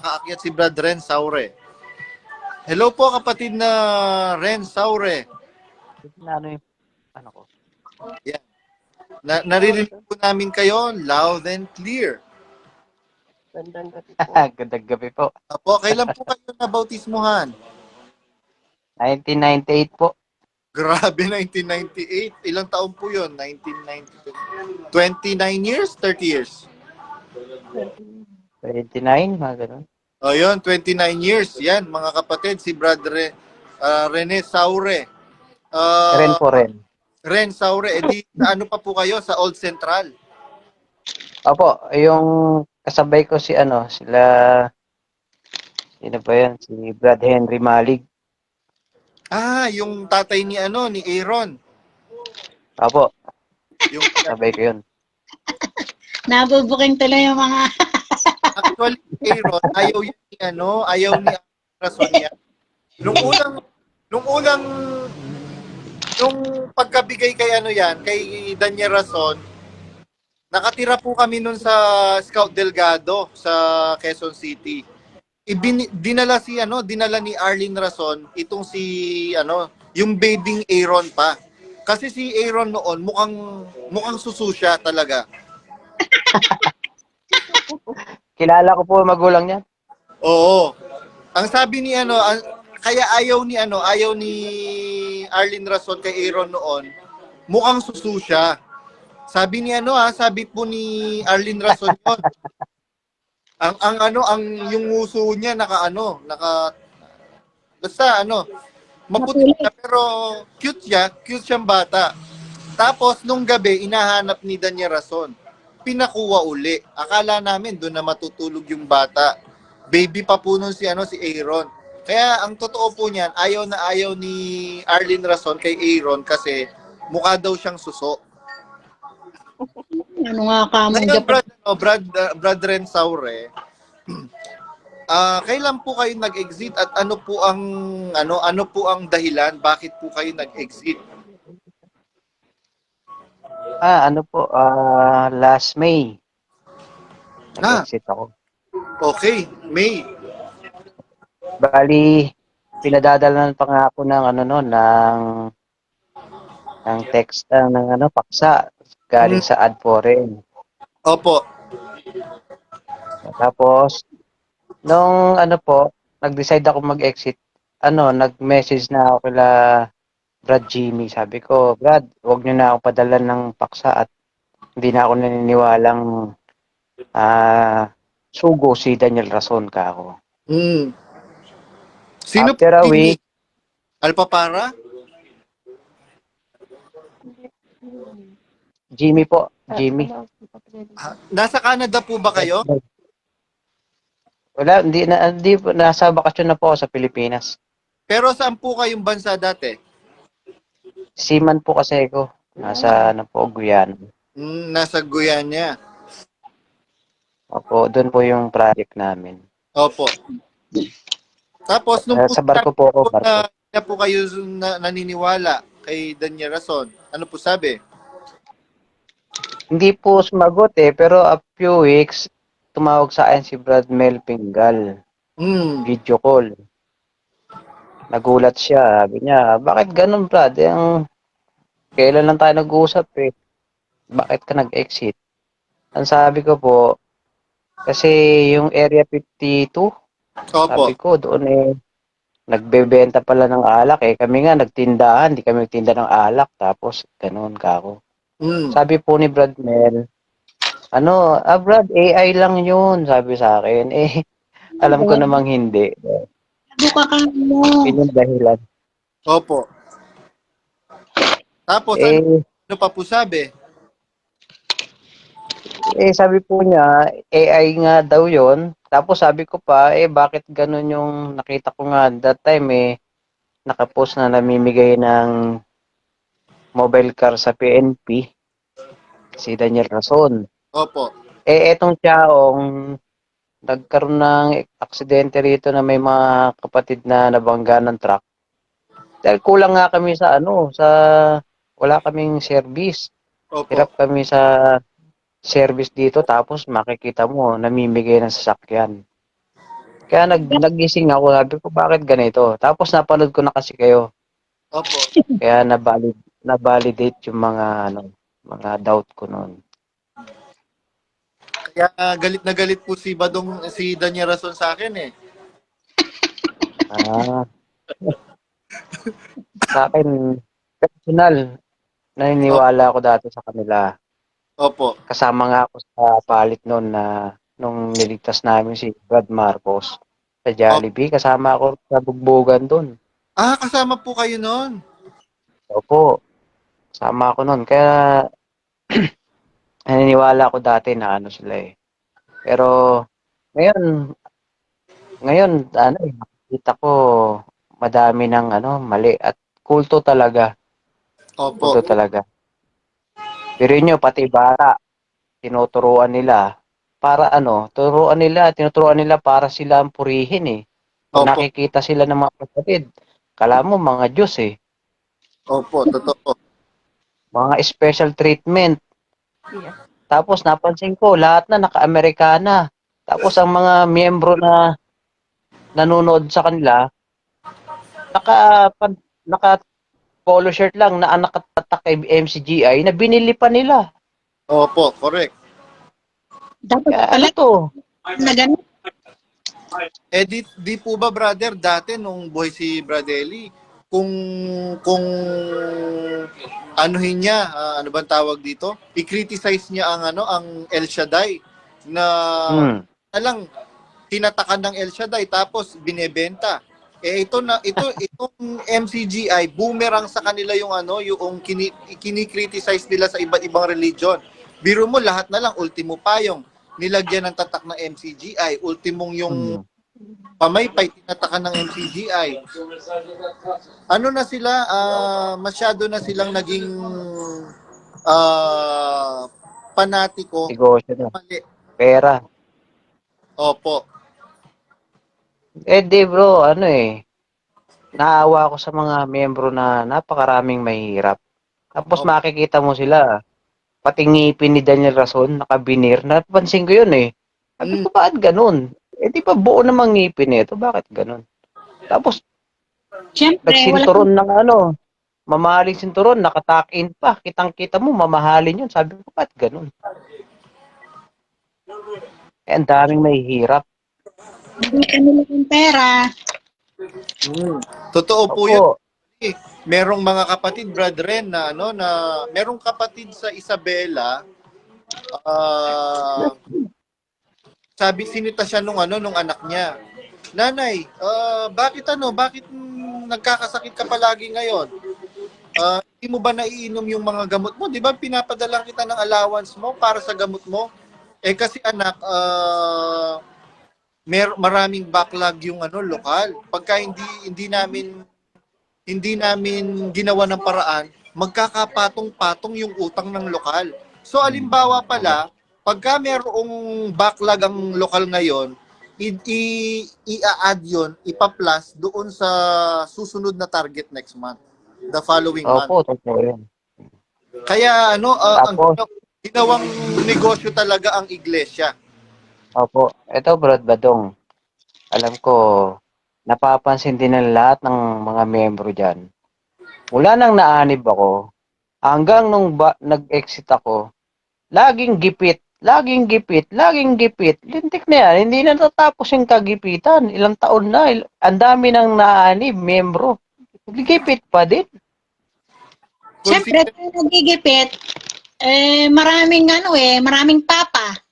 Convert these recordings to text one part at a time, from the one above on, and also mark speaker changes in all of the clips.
Speaker 1: nakaakyat si Brad Ren Saure. Hello po kapatid na Ren Saure.
Speaker 2: Ano yung, ano ko?
Speaker 1: Yan. Naririnig po namin kayo loud and clear.
Speaker 3: Gandang gabi po.
Speaker 2: Gandang gabi po.
Speaker 1: Apo, kailan po kayo nabautismuhan?
Speaker 2: 1998 po.
Speaker 1: Grabe, 1998. Ilang taon po yun? 1992. 29 years? 30 years?
Speaker 2: 29, mga ganun.
Speaker 1: O yun, 29 years. Yan, mga kapatid, si Brad Rene Saure.
Speaker 2: Ren po rin.
Speaker 1: Ren Saure, edi ano pa po kayo sa Old Central?
Speaker 2: Opo, yung kasabay ko si ano, sino ba yan? Si Brad Henry Malig.
Speaker 1: Ah, yung tatay ni ni Aaron.
Speaker 2: Opo,
Speaker 1: Yung
Speaker 2: kasabay ko yun.
Speaker 4: Nabubuking tuloy yung mga...
Speaker 1: actually Aaron, ayaw ni Rason niya. Nung pagkabigay kay kay Daniel Rason, nakatira po kami nun sa Scout Delgado sa Quezon City. Dinala ni Arlene Rason itong yung babying Aaron pa. Kasi si Aaron noon mukhang susu siya talaga.
Speaker 2: Kilala ko po magulang niya.
Speaker 1: Oo. Ang sabi ni kaya ayaw ni Arlene Rason kay Aaron noon, mukhang susu siya. Sabi ni sabi po ni Arlene Rason yun. ang yung nguso niya basta maputi siya pero cute siyang bata. Tapos nung gabi inahanap ni Daniel Rason. Pinakuha uli. Akala namin doon na matutulog yung bata. Baby pa po nun si Aaron. Kaya ang totoo po niyan, ayaw ni Arlene Rason kay Aaron kasi mukha daw siyang suso.
Speaker 4: Ano nga kamong
Speaker 1: Ngayon,
Speaker 4: Japan?
Speaker 1: Brad Ren Saure, kailan po kayo nag-exit at ano po ang dahilan bakit po kayo nag-exit?
Speaker 2: Ano po, last May. Nag-exit ako.
Speaker 1: Okay, May.
Speaker 2: Bali, pinadadalanan pa nga ako ng ng text ng paksa galing sa ad foreign.
Speaker 1: Opo.
Speaker 2: Tapos nung nag-decide ako mag-exit, nag-message na ako kila Brad Jimmy. Sabi ko, Brad, huwag niyo na ako padala ng paksa at hindi na ako naniniwalang sugo si Daniel Rason ka ako.
Speaker 1: Sino
Speaker 2: After a
Speaker 1: Jimmy?
Speaker 2: week,
Speaker 1: Alpapara?
Speaker 2: Jimmy po, Jimmy.
Speaker 1: Nasa Canada po ba kayo?
Speaker 2: Wala, hindi po, nasa bakasyon na po ako sa Pilipinas.
Speaker 1: Pero saan po kayong bansa dati?
Speaker 2: Seaman po kasi ako. Nasa Guyana.
Speaker 1: Nasa Guyana.
Speaker 2: Opo, doon po yung project namin.
Speaker 1: Opo. Tapos nung
Speaker 2: Sa barko po ako, barko.
Speaker 1: na po kayo naniniwala kay Daniel Rason, ano po sabi?
Speaker 2: Hindi po sumagot pero a few weeks, tumawag sa akin si Brad Mel Pingal. Video call. Nagulat siya. Sabi niya, bakit ganun Brad? Kailan lang tayo nag-uusap Bakit ka nag-exit? Ang sabi ko po, kasi yung Area 52, sabi ko doon nagbebenta pala ng alak Kami nga nagtindahan, hindi kami nagtinda ng alak. Tapos ganun ka ako. Sabi po ni Brad Mel, Brad, AI lang yun, sabi sa akin. Alam ko namang hindi.
Speaker 4: Buka ka mo.
Speaker 2: Yun yung dahilan.
Speaker 1: Opo. Tapos ano pa po sabi?
Speaker 2: Sabi po niya, AI nga daw yun. Tapos sabi ko pa, bakit ganun yung nakita ko nga that time nakapost na namimigay ng mobile car sa PNP si Daniel Rason.
Speaker 1: Opo.
Speaker 2: Etong tiyaong nagkaroon ng aksidente rito na may mga kapatid na nabangga ng truck. Dahil kulang nga kami sa wala kaming service.
Speaker 1: Opo.
Speaker 2: Hirap kami sa service dito tapos makikita mo namimigay ng sasakyan. Kaya nagising ako, sabi ko, bakit ganito? Tapos napanood ko na kasi kayo.
Speaker 1: Opo.
Speaker 2: Kaya na-validate yung mga doubt ko noon.
Speaker 1: Kaya galit na galit po si Danya Rason sa akin eh.
Speaker 2: Ah, sa akin, personal, naniniwala ako dati sa kanila.
Speaker 1: Opo.
Speaker 2: Kasama nga ako sa palit noon na nung niligtas namin si Brad Marcos sa Jollibee. Kasama ako sa bugbogan doon.
Speaker 1: Ah, kasama po kayo noon.
Speaker 2: Opo, kasama ako noon. Kaya naniniwala ako dati na ano sila eh. Pero ngayon, nakikita ko madami ng mali at kulto talaga.
Speaker 1: Opo.
Speaker 2: Kulto talaga. Pero nyo, pati bata, tinuturuan nila tinuturuan nila para sila ang purihin eh. Pag
Speaker 1: Opo.
Speaker 2: nakikita sila ng mga kapatid, kala mo mga Diyos eh.
Speaker 1: Opo, totoo.
Speaker 2: Mga special treatment. Tapos napansin ko, lahat na naka-Amerikana. Tapos ang mga miyembro na nanonood sa kanila, naka polo shirt lang na nakatatak kay MCGI na binili pa nila.
Speaker 1: Opo, correct.
Speaker 4: Dapat
Speaker 2: Kaya
Speaker 4: pala
Speaker 2: to?
Speaker 4: na ganun.
Speaker 1: Eh di po ba brother dati nung buhay si Bradelli kung anuhin niya, ano bang tawag dito? I-criticize niya ang El Shaddai na alang tinatakan ng El Shaddai tapos binebenta. Itong MCGI boomerang sa kanila yung kini-criticize nila sa iba't ibang religion. Biro mo lahat na lang ultimo payong nilagyan ng tatak ng MCGI, ultimong yung pamaypay tinatakan ng MCGI. Ano na sila, masyado na silang naging panatiko.
Speaker 2: Negosyo na.
Speaker 1: Mali.
Speaker 2: Pera.
Speaker 1: Opo.
Speaker 2: Di bro, naawa ako sa mga miyembro na napakaraming mahirap. Tapos
Speaker 1: Opo.
Speaker 2: makikita mo sila, pati ngipin ni Daniel Rason, nakabinir. Napansin ko yun eh. Sabi ko, bakit ganun? Di ba buo namang ngipin ito? Bakit ganun? Tapos,
Speaker 4: Siyempre, wala
Speaker 2: nagsinturon ng mamahaling sinturon, nakatakin pa. Kitang-kita mo, mamahalin yun. Sabi ko, bakit ganun? Ang daming mahihirap.
Speaker 4: hindi kanila yung pera.
Speaker 1: Totoo po
Speaker 2: Opo.
Speaker 1: yun. Merong mga kapatid, brethren, na merong kapatid sa Isabela, sinita siya nung anak niya. Nanay, bakit nagkakasakit ka palagi ngayon? Hindi mo ba naiinom yung mga gamot mo? Di ba pinapadala kita ng allowance mo para sa gamot mo? Kasi anak, maraming backlog yung lokal. Pagka hindi namin ginawa ng paraan, magkakapatong-patong yung utang ng lokal. So alimbawa pala, pagka merong backlog ang lokal ngayon, i-add yun, ipa-plus doon sa susunod na target next month, the following month.
Speaker 2: Opo, totoo yun.
Speaker 1: Kaya ang
Speaker 2: Tapos,
Speaker 1: ginawang negosyo talaga ang iglesia.
Speaker 2: opo, ito Brad Badong. Alam ko, napapansin din ng lahat ng mga miyembro dyan. Mula nang naanib ako, hanggang nung nag-exit ako, laging gipit, laging gipit, laging gipit. Lintik na yan, hindi na natapos yung kagipitan. Ilang taon na, ang dami nang naanib, miyembro. Gipit pa din.
Speaker 4: Siyempre, kung nagigipit, maraming papa.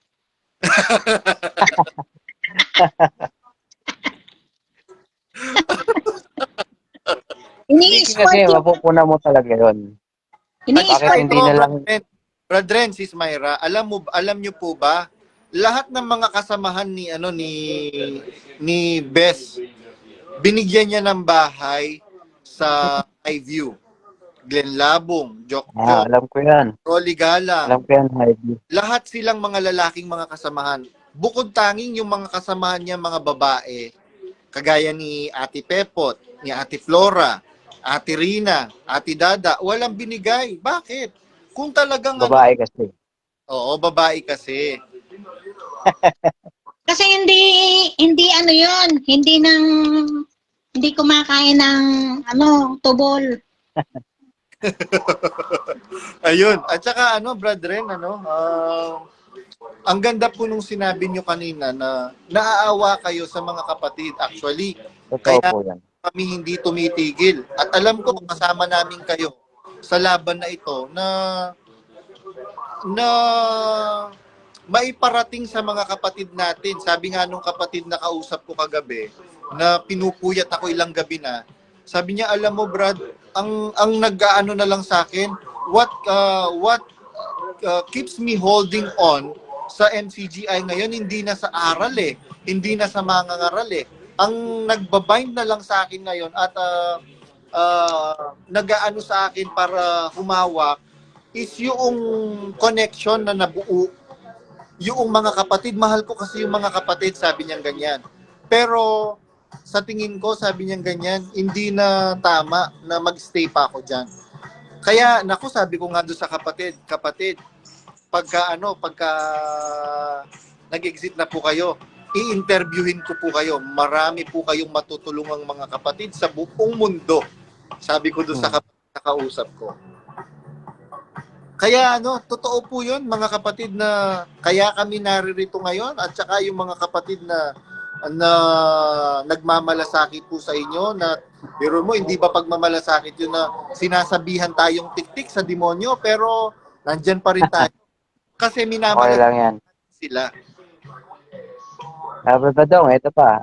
Speaker 4: Ini-escort
Speaker 2: Kasi
Speaker 4: yung,
Speaker 2: mapupuna mo talaga yun.
Speaker 4: ini-escort
Speaker 2: Bakit hindi na lang...
Speaker 1: Brethren, Sis Myra, alam niyo po ba, lahat ng mga kasamahan ni Bess, binigyan niya ng bahay sa Highview. Glen Labong, Jokjo,
Speaker 2: alam ko yan.
Speaker 1: Rolly Gala.
Speaker 2: Alam ko yan, Heidi.
Speaker 1: Lahat silang mga lalaking mga kasamahan. Bukod tanging yung mga kasamahan niya mga babae, kagaya ni Ate Pepot, ni Ate Flora, Ate Rina, Ate Dada, walang binigay. Bakit? Kung talagang
Speaker 2: Babae kasi.
Speaker 1: Oo, babae kasi.
Speaker 4: Kasi hindi ano 'yon, hindi kumakain ng tubol.
Speaker 1: Ayun. At saka Brad Ren, ang ganda po nung sinabi nyo kanina na naaawa kayo sa mga kapatid. Actually,
Speaker 2: Totoo
Speaker 1: kaya
Speaker 2: po yan.
Speaker 1: kami hindi tumitigil. At alam ko kasama namin kayo sa laban na ito na maiparating sa mga kapatid natin. Sabi nga nung kapatid na kausap ko kagabi, na pinupuyat ako ilang gabi na, sabi niya, alam mo Brad, ang nag-aano na lang sa akin, what keeps me holding on sa MCGI ngayon, hindi na sa aral hindi na sa mga ngaral Ang nagbabind na lang sa akin ngayon at nag-aano sa akin para humawak is yung connection na nabuo yung mga kapatid. Mahal ko kasi yung mga kapatid, sabi niya ganyan. Pero sa tingin ko, sabi niya ganyan, hindi na tama na magstay pa ako dyan. Kaya, naku, sabi ko nga doon sa kapatid, pagka nag-exit na po kayo, i-interviewin ko po kayo. Marami po kayong matutulungang mga kapatid sa buong mundo. Sabi ko doon sa kapatid na kausap ko. Kaya totoo po 'yun mga kapatid, na kaya kami naririto ngayon, at saka yung mga kapatid na nagmamalasakit po sa inyo, na biro mo, hindi ba pagmamalasakit yun na sinasabihan tayong tiktik sa demonyo, pero nandyan pa rin tayo kasi
Speaker 2: Okay
Speaker 1: minamalasakit
Speaker 2: lang yan.
Speaker 1: sila.
Speaker 2: Badong, ito pa.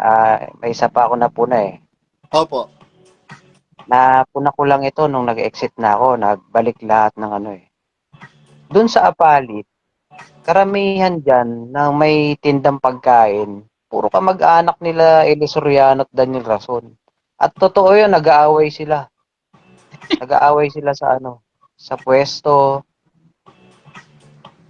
Speaker 2: May isa pa ako napuna eh.
Speaker 1: Opo.
Speaker 2: Napuna ko lang ito nung nag-exit na ako. Nagbalik lahat ng Doon sa Apalit, karamihan dyan na may tindang pagkain, puro kamag-anak nila Eli Soriano at Daniel Rason. At totoo yun, nag-aaway sila. Nag-aaway sila sa pwesto.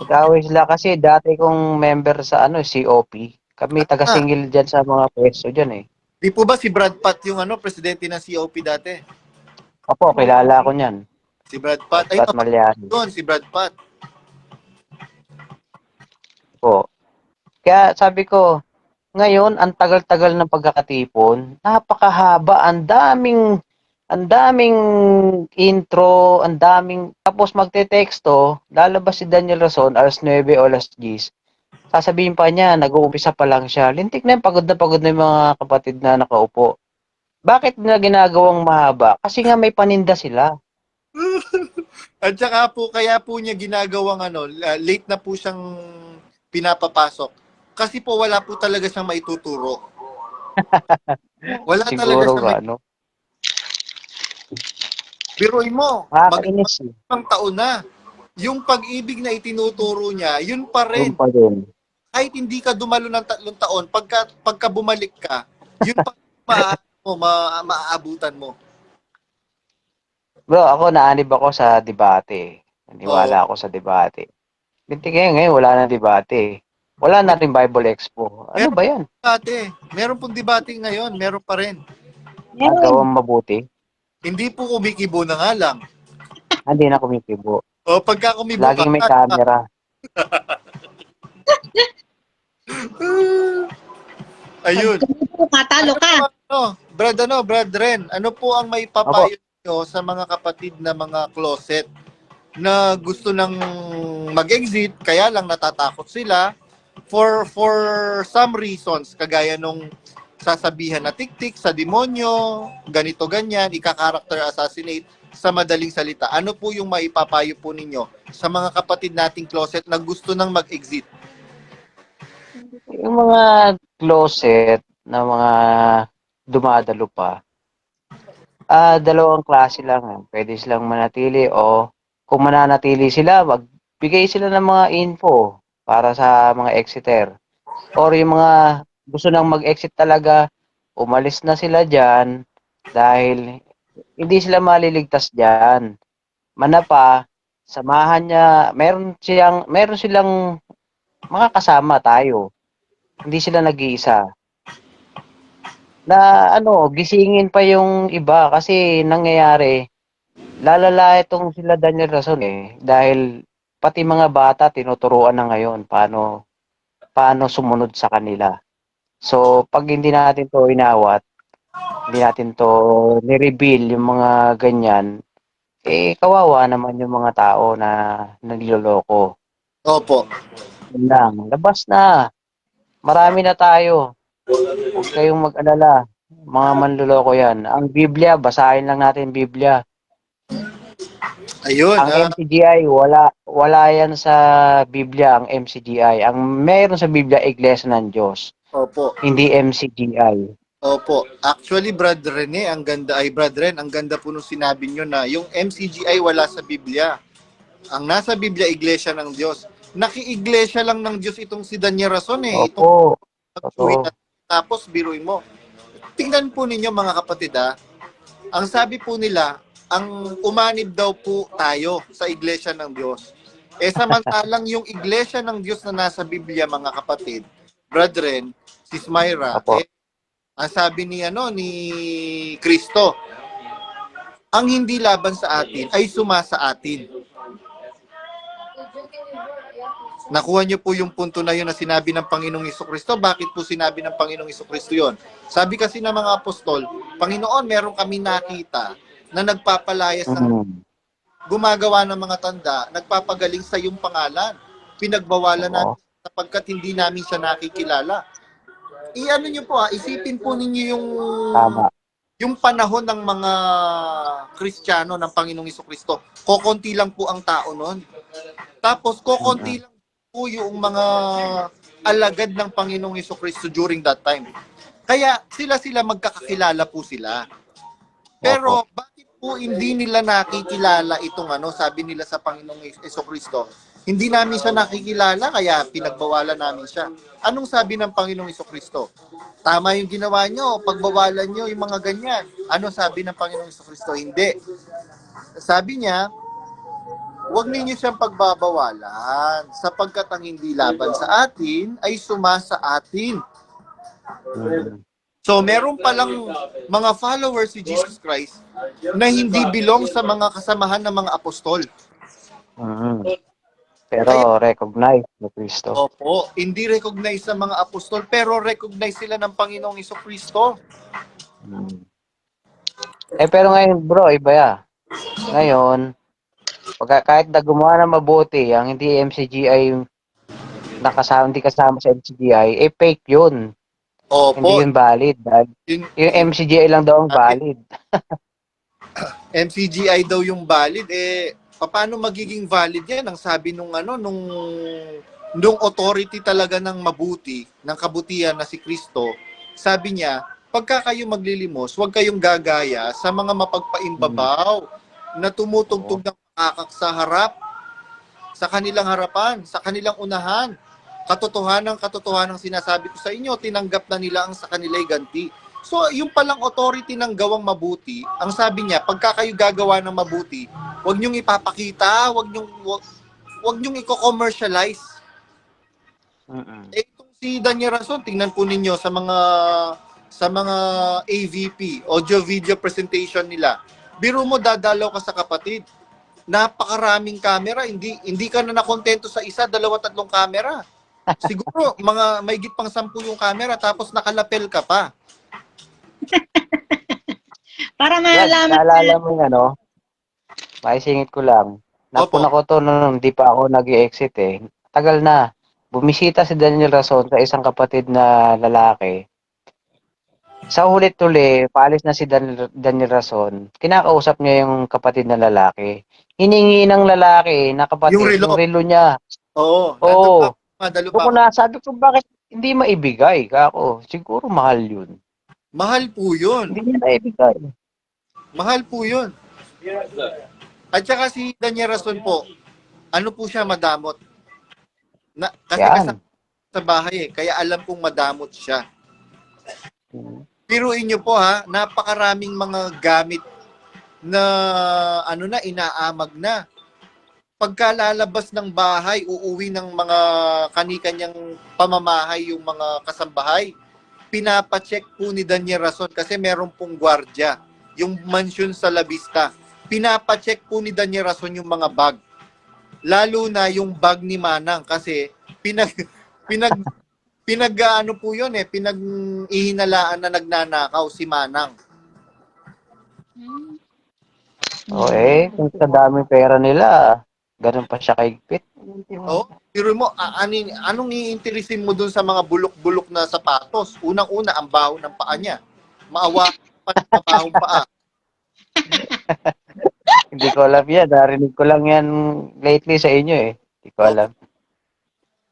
Speaker 2: Nag-aaway sila kasi dati kong member sa COP. Kami taga-singil dyan sa mga pwesto dyan eh.
Speaker 1: Di po ba si Brad Pat yung presidente ng COP dati?
Speaker 2: Opo, kilala ko niyan.
Speaker 1: Si Brad Pat. Ay,
Speaker 2: Pat Malyari.
Speaker 1: doon, si Brad Pat.
Speaker 2: Po. Kaya sabi ko, ngayon, ang tagal-tagal ng pagkakatipon, napakahaba, ang daming intro, tapos magte-texto, lalabas si Daniel Rason, alas 9 o alas 10, sasabihin pa niya, nag-uumpisa pa lang siya, lintik na pagod na yung mga kapatid na nakaupo. Bakit nila ginagawang mahaba? Kasi nga may paninda sila.
Speaker 1: At saka po, kaya po niya ginagawang late na po siyang pinapapasok. Kasi po wala po talaga siyang maituturo. Wala talaga
Speaker 2: Siguro
Speaker 1: siyang biruin mo,
Speaker 2: nakakainis eh.
Speaker 1: mag-ibang taon na. Yung pag-ibig na itinuturo niya, yun pa rin.
Speaker 2: Yun pa din.
Speaker 1: Kahit hindi ka dumalo ng 3 taon, pagka bumalik ka, yun pa maaabutan mo.
Speaker 2: Bro, ako naanib ako sa debate. Naniwala ako sa debate. Binti ngayon wala na debate. Wala na rin Bible Expo. Ano ba yan?
Speaker 1: Meron pong debate ngayon, meron pa rin.
Speaker 2: Nagawang mabuti.
Speaker 1: Hindi po kumikibo na nga lang.
Speaker 2: Hindi na kumikibo.
Speaker 1: O pagka kumibo
Speaker 2: Laging may camera.
Speaker 1: Ayun.
Speaker 4: Patalo ka.
Speaker 1: Brad Ren, ano po ang may papayo nyo sa mga kapatid na mga closet na gusto nang mag-exit, kaya lang natatakot sila for some reasons, kagaya nung sasabihan na tiktik sa demonyo, ganito ganyan, ika-character assassinate, sa madaling salita. Ano po yung maipapayo po ninyo sa mga kapatid nating closet na gusto nang mag-exit?
Speaker 2: Yung mga closet na mga dumadalo pa, dalawang klase lang. Pwede silang manatili o kung mananatili sila, magbigay sila ng mga info para sa mga exiter. Or yung mga gusto nang mag-exit talaga, umalis na sila dyan dahil hindi sila maliligtas dyan. Manapa, samahan niya, meron silang mga kasama tayo. Hindi sila nag-iisa. Na gisingin pa yung iba kasi nangyayari, lalala itong sila Daniel Rason dahil pati mga bata tinuturuan na ngayon paano sumunod sa kanila. So, pag hindi natin to inawat, hindi natin to ni-reveal yung mga ganyan, eh, kawawa naman yung mga tao na niloloko.
Speaker 1: Opo.
Speaker 2: Yun lang, labas na. Marami na tayo. Huwag kayong mag-alala. Mga manloloko yan. Ang Biblia, basahin lang natin Biblia.
Speaker 1: Ayun.
Speaker 2: Ang MCGI, wala yan sa Biblia, ang MCGI. Ang meron sa Biblia, Iglesia ng Diyos.
Speaker 1: Opo.
Speaker 2: Hindi MCGI.
Speaker 1: Opo. Actually, Brad Rene, Brad Ren, ang ganda po nung sinabi nyo na yung MCGI wala sa Biblia. Ang nasa Biblia, Iglesia ng Diyos. Naki-iglesia lang ng Diyos itong si Daniel Rason eh.
Speaker 2: Opo.
Speaker 1: Itong
Speaker 2: Totoo.
Speaker 1: tapos biruin mo. Tingnan po ninyo mga kapatid ang sabi po nila, ang umanib daw po tayo sa Iglesia ng Diyos. Samantalang yung Iglesia ng Diyos na nasa Biblia mga kapatid, Brethren, Sis Myra,
Speaker 2: Opo.
Speaker 1: ang sabi ni Kristo, ang hindi laban sa atin ay sumasa atin. Nakuha niyo po yung punto na yun na sinabi ng Panginoong Hesukristo. Bakit po sinabi ng Panginoong Hesukristo yun? Sabi kasi ng mga apostol, Panginoon, meron kami nakita na nagpapalayas ng gumagawa ng mga tanda, nagpapagaling sa iyong pangalan. Pinagbawalan natin sapagkat hindi namin siya nakikilala. Iano niyo po isipin po ninyo
Speaker 2: Tama.
Speaker 1: yung panahon ng mga Kristiyano ng Panginoong Hesukristo. Kokonti lang po ang tao noon. Tapos kokonti lang po yung mga alagad ng Panginoong Hesukristo during that time. Kaya sila magkakakilala po sila. Pero bakit po hindi nila nakikilala itong sabi nila sa Panginoong Hesukristo? Hindi namin siya nakikilala kaya pinagbawalan namin siya. Anong sabi ng Panginoong Hesukristo? Tama yung ginawa nyo, pagbawalan nyo yung mga ganyan. Ano sabi ng Panginoong Hesukristo? Hindi. Sabi niya, huwag ninyo siyang pagbabawalan sapagkat ang hindi laban sa atin ay sumasa atin. So, meron palang mga followers si Jesus Christ na hindi belong sa mga kasamahan ng mga apostol.
Speaker 2: Pero recognize ni Kristo.
Speaker 1: Opo, hindi recognize sa mga apostol pero recognize sila ng Panginoong Hesukristo.
Speaker 2: Pero ngayon bro, iba ya. Ngayon, kahit na gumawa na mabuti, ang hindi MCGI hindi kasama sa MCGI, fake yun.
Speaker 1: Opo.
Speaker 2: Hindi yun valid. Yung MCGI lang daw ang valid.
Speaker 1: MCGI daw yung valid. Paano magiging valid yan? Ang sabi nung authority talaga ng mabuti, ng kabutihan na si Kristo, sabi niya, pagka kayo maglilimos, huwag kayong gagaya sa mga mapagpaimbabaw na tumutugtog ng makakak sa harap, sa kanilang harapan, sa kanilang unahan. Katotohanan sinasabi ko sa inyo, tinanggap na nila ang sa kanila'y ganti. So, yung palang authority ng gawang mabuti, ang sabi niya, pagka kayo gagawa ng mabuti, huwag niyong ipapakita, huwag niyong i-commercialize. Itong si Daniel Rason, tingnan po ninyo sa mga AVP, audio video presentation nila. Biro mo dadalaw ka sa kapatid. Napakaraming camera, hindi ka na nakontento sa isa, 2, 3 camera. Siguro mga mahigit pang 10 yung camera tapos nakalapel ka pa.
Speaker 4: Para malaman.
Speaker 2: Naalala mo yung maisingit ko lang. Napuna ko to nung hindi pa ako nag-exit eh. Tagal na. Bumisita si Daniel Rason sa isang kapatid na lalaki. Sa ulit-uli, paalis na si Daniel Rason, kinakausap niya yung kapatid na lalaki. Hiningi ng lalaki na kapatid yung relo niya.
Speaker 1: Oo.
Speaker 2: Oo. Sabi ko, bakit hindi maibigay? Kako, siguro mahal yun.
Speaker 1: Mahal po yun.
Speaker 2: Hindi niya naibigay.
Speaker 1: Mahal po yun. At saka si Daniel Rason po, po siya madamot. Kasi sa bahay kaya alam kong madamot siya. Piruin niyo po napakaraming mga gamit na inaamag na. Pagka lalabas ng bahay, uuwi ng mga kani-kanyang pamamahay yung mga kasambahay, pinapacheck po ni Daniel Rason kasi meron pong gwardya, yung mansion sa La Vista. Pinapacheck po ni Daniel Rason yung mga bag. Lalo na yung bag ni Manang kasi pinag-ano po yun pinag-ihinalaan na nagnanakaw si Manang.
Speaker 2: O kung sa daming pera nila, ganun pa siya kaigpit.
Speaker 1: Oh, pero mo, anong iinteresin mo dun sa mga bulok-bulok na sapatos? Unang-una, ang baho ng paa niya. Maawa pa ng mabahong paa.
Speaker 2: Hindi ko alam yan. Narinig ko lang yan lately sa inyo eh. Hindi ko alam.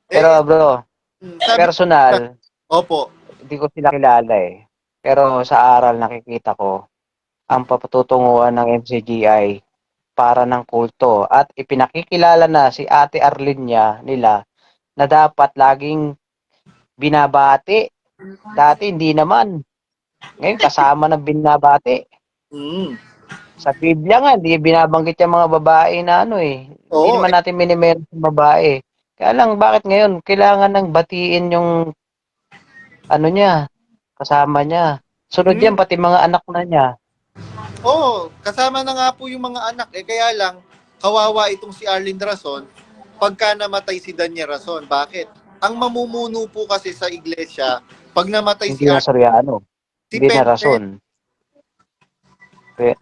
Speaker 2: Pero bro,
Speaker 1: Sabi
Speaker 2: personal,
Speaker 1: opo.
Speaker 2: hindi ko sila kilala eh. Pero sa aral nakikita ko, ang patutunguhan ng MCGI para ng kulto at ipinakikilala na si Ate Arlene nila na dapat laging binabati. Dati hindi naman. Ngayon kasama ng binabati.
Speaker 1: Mm.
Speaker 2: Sa Biblia nga, hindi binabanggit yung mga babae na ano eh. Hindi
Speaker 1: Oo,
Speaker 2: naman natin minimeron sa babae. Kaya lang, bakit ngayon kailangan ng batiin yung ano niya, kasama niya. Sunod yan, pati mga anak na niya.
Speaker 1: Oo, kasama na nga po yung mga anak. Kaya lang, kawawa itong si Arlene Rason pagka namatay si Danya Rason. Bakit? Ang mamumuno po kasi sa iglesia, pag namatay si
Speaker 2: Hindi na
Speaker 1: Arlene,
Speaker 2: Soriano.
Speaker 1: si
Speaker 2: Hindi na
Speaker 1: Penpen,
Speaker 2: rason.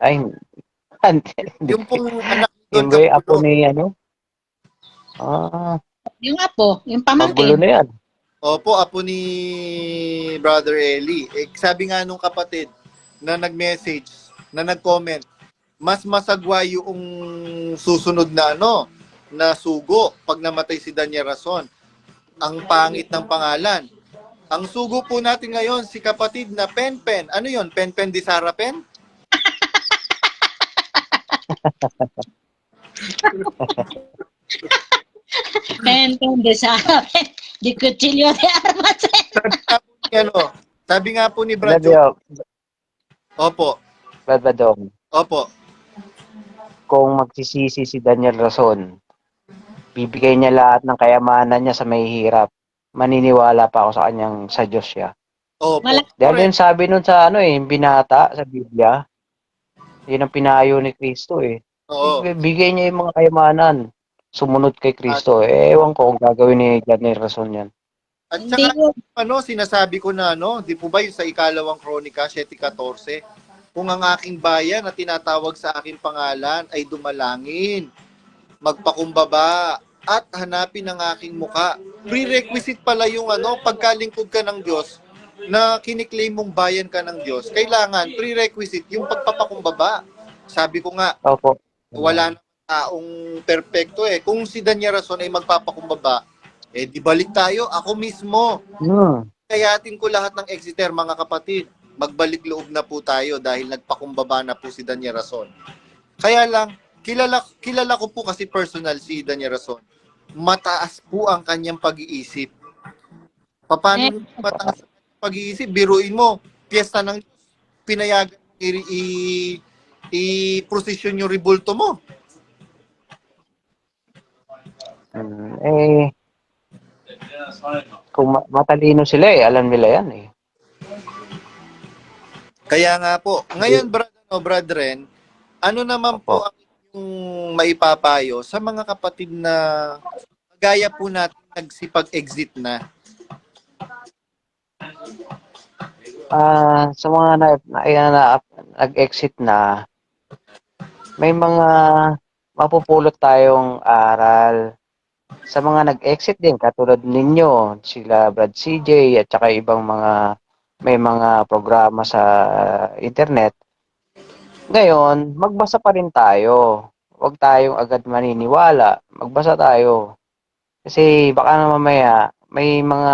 Speaker 2: Ay, hindi.
Speaker 1: yung pong anak doon
Speaker 2: Yung ba yung apo
Speaker 1: kapulo.
Speaker 2: ni ano? Ah,
Speaker 4: Yung apo, yung
Speaker 2: magulo
Speaker 4: pamangkin.
Speaker 2: na yan.
Speaker 1: Opo, apo ni Brother Eli. Sabi nga nung kapatid na nag-message, na nag-comment, mas masagwa yung susunod na na sugo pag namatay si Danya Rason. Ang pangit ng pangalan. Ang sugo po natin ngayon, si kapatid na Penpen. Ano yon? Penpen di Sara Pen?
Speaker 4: Entende sa di cuchillo de armas.
Speaker 1: Sabi nga po ni Brad
Speaker 2: Sabi
Speaker 1: Jo.
Speaker 2: ko,
Speaker 1: Opo.
Speaker 2: Brad Badong,
Speaker 1: Opo.
Speaker 2: kung magsisisi si Daniel Rason, bibigay niya lahat ng kayamanan niya sa mahihirap. Maniniwala pa ako sa kanyang sa Diyos siya.
Speaker 1: Opo.
Speaker 4: Malaki.
Speaker 2: Dahil yun sabi nun sa ano eh, binata sa Biblia, yun ang pinayo ni Kristo eh.
Speaker 1: Oo.
Speaker 2: Bigay niya yung mga kayamanan. Sumunod kay Kristo. Ewan ko kung gagawin ni Daniel Rason yan.
Speaker 1: At
Speaker 4: Hindi
Speaker 1: saka,
Speaker 4: yun.
Speaker 1: sinasabi ko na, di po ba yung sa ikalawang kronika, 7:14, kung ang aking bayan na tinatawag sa aking pangalan ay dumalangin, magpakumbaba, at hanapin ang aking muka. Prerequisite pala yung pagkalingkod ka ng Diyos, na kiniklaim mong bayan ka ng Diyos, kailangan, prerequisite, yung pagpapakumbaba. Sabi ko nga,
Speaker 2: Opo.
Speaker 1: wala na taong perpekto eh. Kung si Danya Rason ay magpapakumbaba, di balik tayo, ako mismo. Kayatin ko lahat ng Exeter, mga kapatid. Magbalik loob na po tayo dahil nagpakumbaba na po si Danya Rason. Kaya lang, kilala ko po kasi personal si Danya Rason. Mataas po ang kanyang pag-iisip. Paano mataas ang pag-iisip? Biruin mo, piyesta ng pinayagan i-prosesyon yung rebulto mo.
Speaker 2: Kung matalino sila eh, alam nila yan eh.
Speaker 1: Kaya nga po. Ngayon, brethren, ano naman po ang yung maipapayo sa mga kapatid na gaya po natin nagsipag-exit na?
Speaker 2: Sa mga nag-exit na, may mga mapupulot tayong aral. Sa mga nag-exit din, katulad ninyo, sila Brad CJ at saka ibang may mga programa sa internet. Ngayon, magbasa pa rin tayo. Huwag tayong agad maniniwala. Magbasa tayo. Kasi baka na mamaya may mga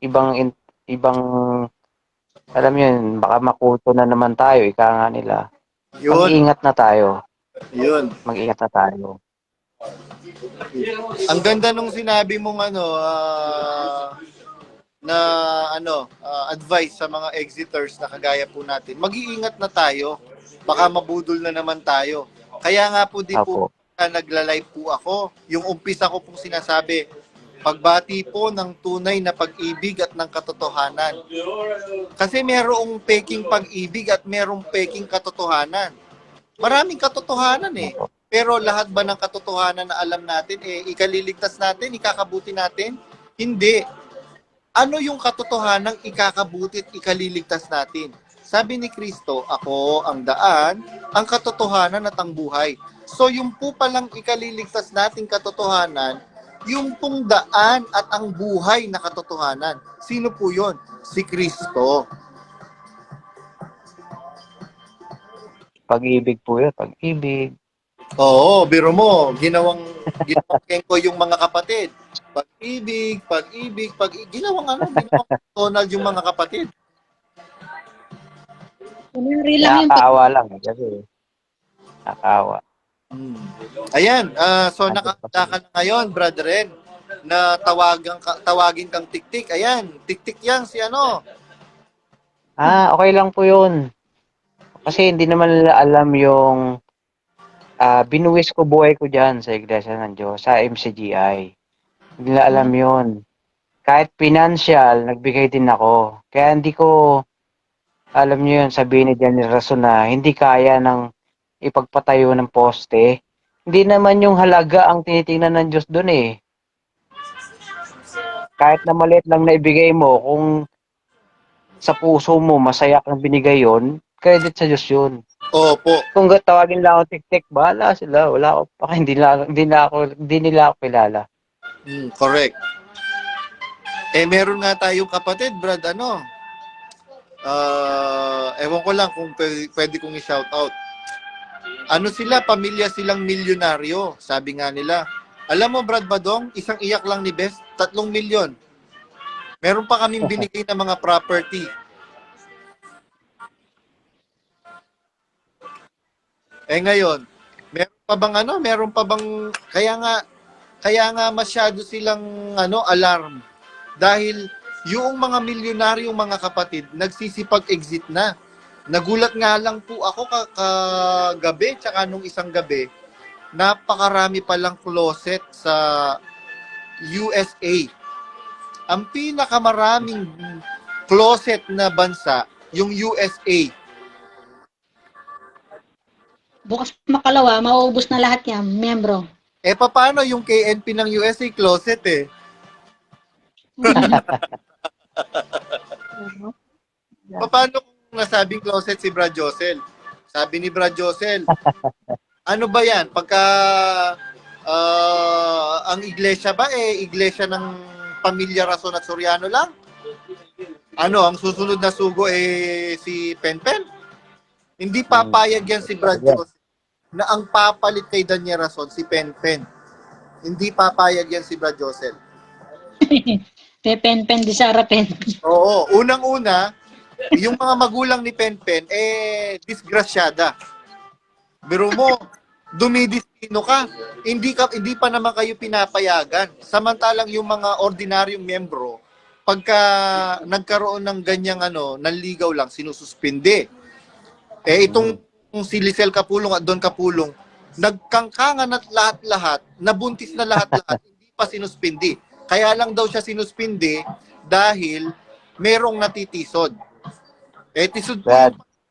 Speaker 2: ibang alam yun, baka makulto na naman tayo, ika nga nila. Mag-iingat na tayo.
Speaker 1: Yun.
Speaker 2: Mag-ingat na tayo.
Speaker 1: Ang ganda nung sinabi mong advice sa mga exiters na kagaya po natin. Mag-iingat na tayo. Baka mabudol na naman tayo. Kaya nga po po nagla-live po ako. Yung umpisa ko pong sinasabi, pagbati po ng tunay na pag-ibig at ng katotohanan. Kasi merong peking pag-ibig at merong peking katotohanan. Maraming katotohanan eh. Pero lahat ba ng katotohanan na alam natin, ikaliligtas natin, ikakabuti natin? Hindi. ano yung katotohanan ikakabuti at ikaliligtas natin? Sabi ni Kristo, ako ang daan, ang katotohanan at ang buhay. So yung po palang ikaliligtas nating katotohanan, yung pong daan at ang buhay na katotohanan. Sino po yun? Si Kristo.
Speaker 2: Pag-ibig po yun, pag-ibig.
Speaker 1: Oo, biro mo, ginawang kengko yung mga kapatid. Pag-ibig, ginawang Donald yung mga kapatid.
Speaker 4: Kunwari lang yung
Speaker 2: Nakakaawa lang. Kasi, nakakaawa.
Speaker 1: Ayan, so nakakita ka na ngayon, brethren, na tawagin kang tiktik. Ayan, tiktik yan si ano.
Speaker 2: Okay lang po yun. Kasi hindi naman nila alam yung binuwis ko buhay ko dyan sa Iglesia ng Diyos, sa MCGI. Hindi nila alam yun. Kahit financial, nagbigay din ako. Kaya hindi ko, alam niyo yun, sabihin ni Danny Rason na hindi kaya ng ipagpatayo ng poste. Hindi naman yung halaga ang tinitingnan ng Diyos doon eh. Kahit na maliit lang na ibigay mo, kung sa puso mo masaya kang binigay yon, credit sa Diyos yun.
Speaker 1: Opo.
Speaker 2: Kung tawagin lang ako tik-tik, bahala sila. Wala ako pa, hindi nila ako kilala.
Speaker 1: Correct. Meron nga tayong kapatid, Brad, ano? Ewan ko lang kung pwede kong i-shout out. Ano sila, pamilya silang milyonaryo, sabi nga nila. Alam mo, Brad Badong, isang iyak lang ni Best, 3 milyon. Meron pa kaming binigay na mga property. Ngayon, meron pa bang, kaya nga masyado silang alarm. Dahil yung mga milyonaryong mga kapatid, nagsisipag-exit na. Nagulat nga lang po ako kagabi, tsaka nung isang gabi, napakarami palang closet sa USA. Ang pinakamaraming closet na bansa, yung USA.
Speaker 4: bukas makalawa, mauubos na lahat yan, membro.
Speaker 1: Paano yung KNP ng USA closet eh? Paano kung nasabing closet si Brad Josel? Sabi ni Brad Josel, ano ba yan? Pagka ang iglesia ba iglesia ng pamilya Rason at Soriano lang? Ano, ang susunod na sugo si Penpen? Hindi papayag yan si Brad Josel na ang papalit kay Daniel Rason si Penpen. Hindi papayag yan si Brad Josel.
Speaker 4: Pepen di Sara Pen.
Speaker 1: Oo, unang-una, yung mga magulang ni Penpen, disgrasyada. Biro mo, dumidistino ka. Hindi pa naman kayo pinapayagan. Samantalang yung mga ordinaryong membro, pagka nagkaroon ng ganyang nanligaw lang, sinususpinde. Itong si Lisel Kapulong at Don Kapulong, nagkangkangan at lahat-lahat, nabuntis na lahat-lahat, hindi pa sinuspindi. Kaya lang daw siya sinuspindi dahil merong natitisod.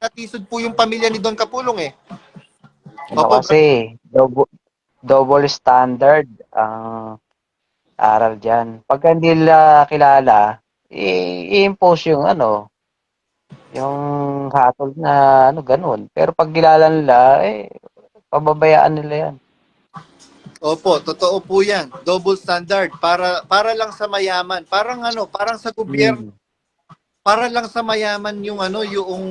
Speaker 1: Natisod po yung pamilya ni Don Kapulong eh.
Speaker 2: Kasi, double standard ang aral dyan. Pagka hindi nila kilala, i-impose yung yung hatol na ganun. Pero pag kilala nila, pababayaan nila yan.
Speaker 1: Opo, totoo po yan. Double standard para lang sa mayaman. Parang sa gobyerno. Para lang sa mayaman yung yung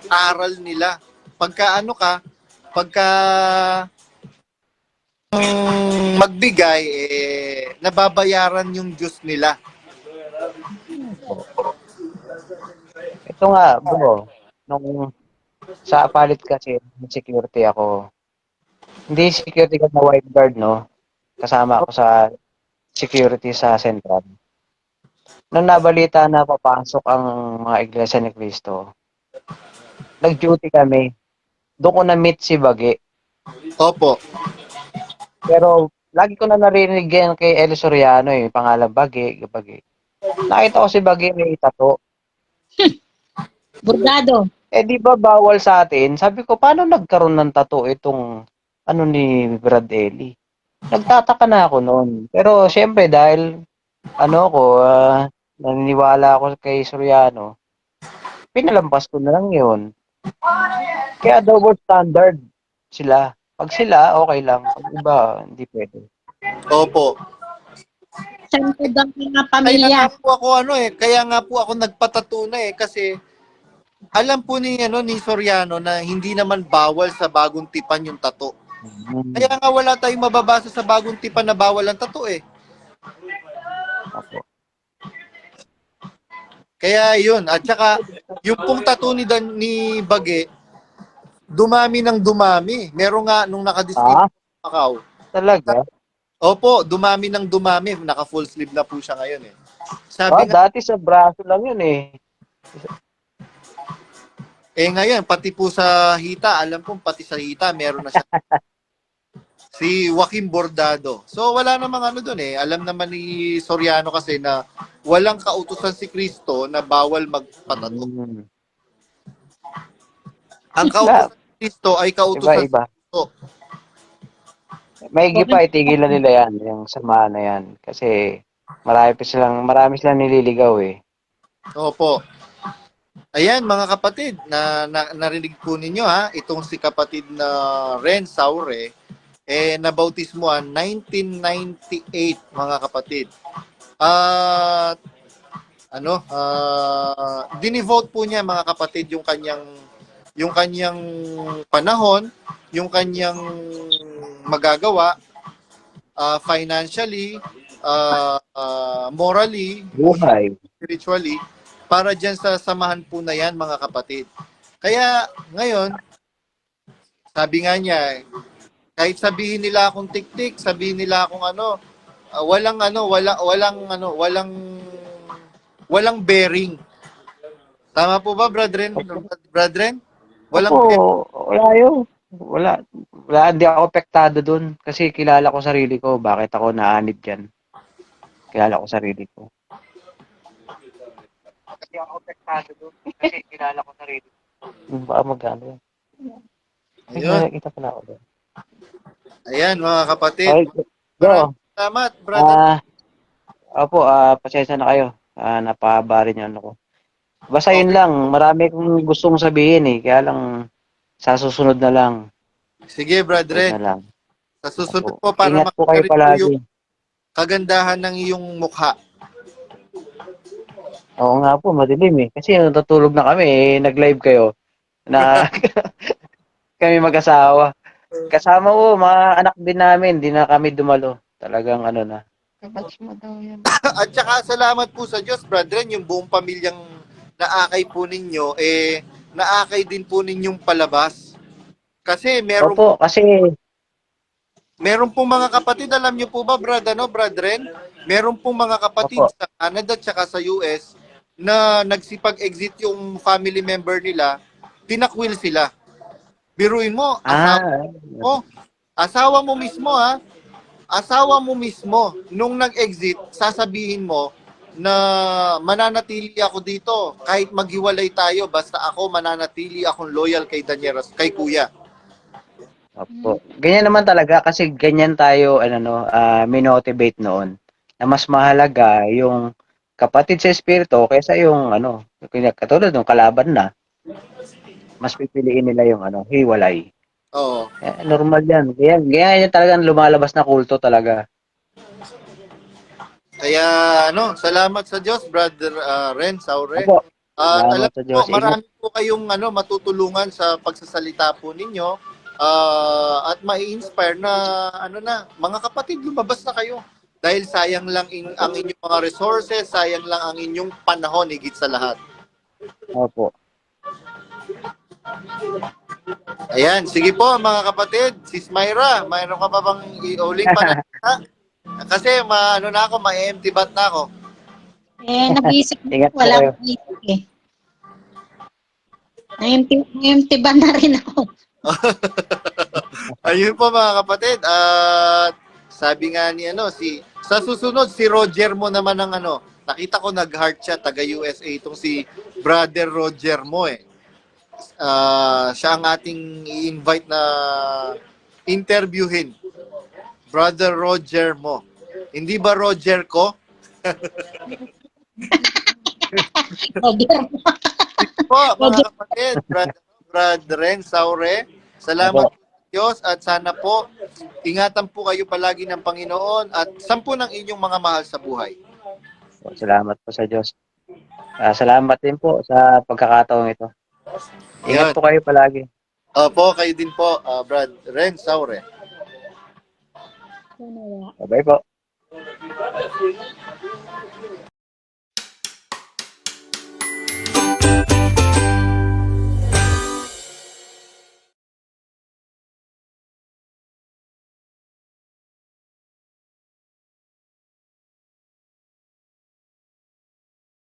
Speaker 1: aral nila. Pagka magbigay nababayaran yung Diyos nila.
Speaker 2: Ito nga, bro, nung sa palit kasi security ako. Hindi security ka na white guard, no? Kasama ako sa security sa Central. Nung nabalita na papasok ang mga Iglesia ni Cristo, nag-duty kami. Doon ko na-meet si Bagi.
Speaker 1: Opo.
Speaker 2: Pero lagi ko na narinig yan kay Eli Soriano pangalan Bagi. Nakita ko si Bagi may tato.
Speaker 4: Bordado.
Speaker 2: Di ba bawal sa atin? Sabi ko, paano nagkaroon ng tato itong ni Brad Eli? Nagtataka na ako noon. Pero syempre dahil naniniwala ako kay Soriano, pinalampas ko na lang yun. Kaya double standard sila. Pag sila, okay lang. Pag iba, hindi pwede.
Speaker 1: Opo.
Speaker 4: Sentod ang mga
Speaker 1: Kaya
Speaker 4: pamilya.
Speaker 1: nga po ako kaya nga po ako nagpatato na kasi alam po ni Soriano na hindi naman bawal sa bagong tipan yung tato. Kaya nga wala tayong mababasa sa bagong tipan na bawal ang tato
Speaker 2: Opo.
Speaker 1: Kaya yun, at saka yung pong tattoo ni Bage, dumami ng dumami. Meron nga nung naka-display
Speaker 2: Ah,
Speaker 1: sa Macau.
Speaker 2: talaga?
Speaker 1: Opo, dumami ng dumami. Naka-full sleeve na po siya ngayon Sabi nga,
Speaker 2: Dati sa braso lang yun eh.
Speaker 1: ngayon, pati po sa hita, alam po, pati sa hita, meron na siya. Si Joaquin Bordado. So, wala namang doon Alam naman ni Soriano kasi na walang kautusan si Kristo na bawal magpatato. Ang kautusan ni Kristo ay kautusan
Speaker 2: Iba-iba.
Speaker 1: sa Kristo.
Speaker 2: Maigi pa, itigilan nila yan, yung samahan na yan. Kasi marami silang nililigaw eh.
Speaker 1: Opo. Ayan mga kapatid, narinig po ninyo itong si kapatid na Ren Saure, nabautismuhan 1998 mga kapatid. At dinivote po niya mga kapatid yung kanyang panahon, yung kanyang magagawa financially, morally,
Speaker 2: Buhay.
Speaker 1: spiritually, para dyan sa samahan po na yan, mga kapatid. Kaya, ngayon, sabi nga niya, kahit sabihin nila akong tik-tik, sabihin nila akong walang bearing. Tama po ba, brethren? Brethren? Walang bearing.
Speaker 2: Wala yun. Wala, hindi ako apektado dun. Kasi kilala ko sarili ko. Bakit ako naanib dyan? Kilala ko sarili ko. Kasi ako apektado dun. Kasi kilala ko sarili ko. Baka magkano yan.
Speaker 1: Ayun.
Speaker 2: Nakikita pala ako doon.
Speaker 1: Ayan, mga kapatid.
Speaker 2: Okay.
Speaker 1: Maraming salamat, brother.
Speaker 2: Opo, pasensya na kayo. Napahaba rin yung ko. Basta yun lang. Marami kong gustong sabihin eh. Kaya lang, sa susunod na lang.
Speaker 1: Sige,
Speaker 2: Susunod
Speaker 1: brethren.
Speaker 2: na lang.
Speaker 1: Sa susunod
Speaker 2: Opo.
Speaker 1: po, para
Speaker 2: Ingat po kayo
Speaker 1: makita rin po
Speaker 2: palagi.
Speaker 1: yung kagandahan ng iyong mukha.
Speaker 2: Oo nga po, madilim eh. Kasi natutulog na kami eh. Nag-live kayo. Na kami mag-asawa. Kasama ko, mga anak din namin. Di na kami dumalo. Talagang na. Kapats mo daw yan.
Speaker 1: At saka salamat po sa Diyos, brethren, yung buong pamilyang naakay po ninyo, naakay din po ninyong palabas. Kasi
Speaker 2: Opo, kasi
Speaker 1: meron pong mga kapatid, alam niyo po ba, brethren? Meron pong mga kapatid
Speaker 2: Opo.
Speaker 1: sa Canada at saka sa US na nagsipag-exit yung family member nila, tinakwil sila. Biruin mo, asawa mo mismo asawa mo mismo, nung nag-exit, sasabihin mo na mananatili ako dito kahit maghiwalay tayo, basta ako mananatili akong loyal kay Danieras, kay Kuya.
Speaker 2: Opo. Ganyan naman talaga kasi ganyan tayo minotivate noon. Na mas mahalaga yung kapatid sa espiritu kaysa yung katulad ng kalaban na. Mas pipiliin nila yung hiwalay.
Speaker 1: Oo.
Speaker 2: Normal yan. Ganyan talagang lumalabas na kulto talaga.
Speaker 1: Kaya salamat sa Diyos, Brother Ren Saure.
Speaker 2: Opo.
Speaker 1: At alam
Speaker 2: sa
Speaker 1: po,
Speaker 2: Diyos.
Speaker 1: marami po kayong matutulungan sa pagsasalita po ninyo. At mai-inspire na mga kapatid, lumabas na kayo. Dahil sayang lang ang inyong mga resources, sayang lang ang inyong panahon higit sa lahat.
Speaker 2: Opo.
Speaker 1: Ayan, sige po mga kapatid. Sis Myra, mayroon ka pa bang i-uling panalita? Kasi na ako, ma-empty bat na ako.
Speaker 4: Nag-iisip
Speaker 2: Ingat po
Speaker 4: wala
Speaker 2: kayo.
Speaker 4: akong isip eh. Na-empty ba na rin ako?
Speaker 1: Ayun po mga kapatid. At sabi nga ni sa susunod si Roger mo naman ang nakita ko nag-heart siya taga USA itong si Brother Roger mo siya ang ating i-invite na interviewin. Brother Roger mo. Hindi ba Roger ko?
Speaker 4: Roger.
Speaker 1: Po, mga kapatid, Brad Ren Saure, salamat
Speaker 2: Opo.
Speaker 1: po sa Diyos at sana po ingatan po kayo palagi ng Panginoon at sampu ng inyong mga mahal sa buhay.
Speaker 2: Salamat po sa Diyos. Salamat din po sa pagkakataong ito. Ingat
Speaker 1: Yan.
Speaker 2: po kayo palagi.
Speaker 1: Opo, kayo din po, Brad Ren Saure.
Speaker 2: Bye po.